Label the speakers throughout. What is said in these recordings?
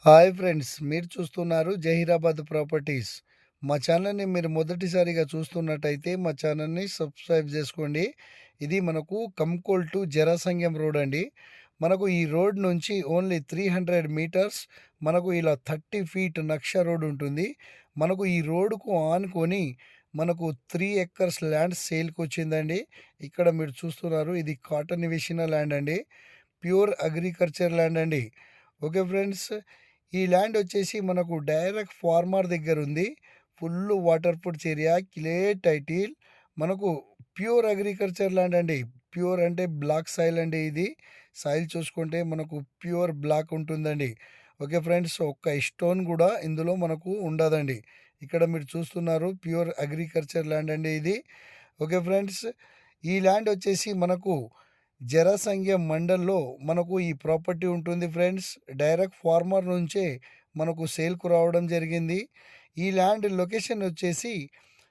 Speaker 1: Hi friends, మీరు చూస్తున్నారు Zaheerabad properties. మా ఛానల్ని మీరు మొదటిసారిగా చూస్తున్నట్టయితే మా ఛానల్ని సబ్స్క్రైబ్ చేసుకోండి. ఇది మనకు కంకోల్ టు జరాసంగం రోడ్ అండి. మనకు ఈ రోడ్ నుంచి ఓన్లీ 300 మీటర్స్ మనకు ఇలా 30 ఫీట్ నక్ష రోడ్ ఉంటుంది. మనకు ఈ రోడ్డుకు ఆనుకొని మనకు 3 ఎకర్స్ ల్యాండ్ సేల్కి వచ్చిందండి. ఇక్కడ మీరు చూస్తున్నారు, ఇది కాటన్ వేసిన ల్యాండ్ అండి. ప్యూర్ అగ్రికల్చర్ ల్యాండ్ అండి. ఓకే ఫ్రెండ్స్, ఈ ల్యాండ్ వచ్చేసి మనకు డైరెక్ట్ ఫార్మర్ దగ్గర ఉంది. Full water proof area, clear title. మనకు ప్యూర్ అగ్రికల్చర్ ల్యాండ్ అండి. ప్యూర్ అంటే బ్లాక్ సాయిల్ అండి. ఇది సాయిల్ చూసుకుంటే మనకు ప్యూర్ బ్లాక్ ఉంటుందండి. ఓకే ఫ్రెండ్స్, ఒక్క స్టోన్ కూడా ఇందులో మనకు ఉండదండి. ఇక్కడ మీరు చూస్తున్నారు, ప్యూర్ అగ్రికల్చర్ ల్యాండ్ అండి ఇది. ఓకే ఫ్రెండ్స్, ఈ ల్యాండ్ వచ్చేసి మనకు జరాసంఖ్య మండల్లో మనకు ఈ ప్రాపర్టీ ఉంటుంది ఫ్రెండ్స్. డైరెక్ట్ ఫార్మర్ నుంచే మనకు సేల్కు రావడం జరిగింది. ఈ ల్యాండ్ లొకేషన్ వచ్చేసి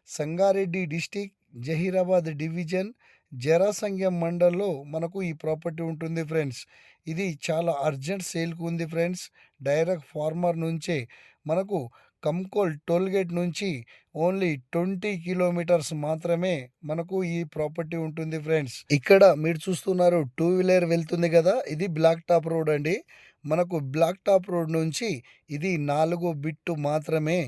Speaker 1: సంగారెడ్డి డిస్టిక్, జహీరాబాద్ డివిజన్, జరాసంఖ్యం మండల్లో మనకు ఈ ప్రాపర్టీ ఉంటుంది ఫ్రెండ్స్. ఇది చాలా అర్జెంట్ సేల్కు ఉంది ఫ్రెండ్స్. డైరెక్ట్ ఫార్మర్ నుంచే మనకు కంకోల్ టోల్గేట్ నుంచి ఓన్లీ 20 కిలోమీటర్స్ మాత్రమే మనకు ఈ ప్రాపర్టీ ఉంటుంది ఫ్రెండ్స్. ఇక్కడ మీరు చూస్తున్నారు, 2 వీలర్ వెళ్తుంది కదా, ఇది బ్లాక్ టాప్ రోడ్ అండి. మనకు బ్లాక్ టాప్ రోడ్ నుంచి ఇది 4 బిట్టు మాత్రమే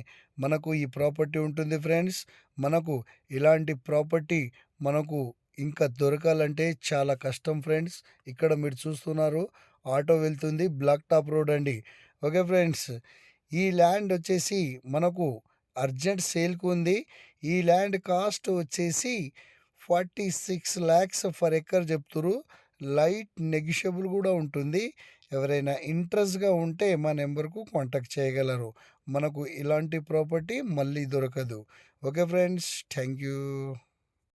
Speaker 1: మనకు ఈ ప్రాపర్టీ ఉంటుంది ఫ్రెండ్స్. మనకు ఇలాంటి ప్రాపర్టీ మనకు ఇంకా దొరకాలంటే చాలా కష్టం ఫ్రెండ్స్. ఇక్కడ మీరు చూస్తున్నారు, ఆటో వెళ్తుంది, బ్లాక్ టాప్ రోడ్ అండి. ఓకే ఫ్రెండ్స్, ఈ ల్యాండ్ వచ్చేసి మనకు అర్జెంట్ సేల్కు ఉంది. ఈ ల్యాండ్ కాస్ట్ వచ్చేసి 46 lakhs ఫర్ ఎకర్ చెప్తురు. లైట్ నెగిషియబుల్ కూడా ఉంటుంది. ఎవరైనా ఇంట్రెస్ట్గా ఉంటే మా నెంబర్కు కాంటాక్ట్ చేయగలరు. మనకు ఇలాంటి ప్రాపర్టీ మళ్ళీ దొరకదు. Okay friends, thank you.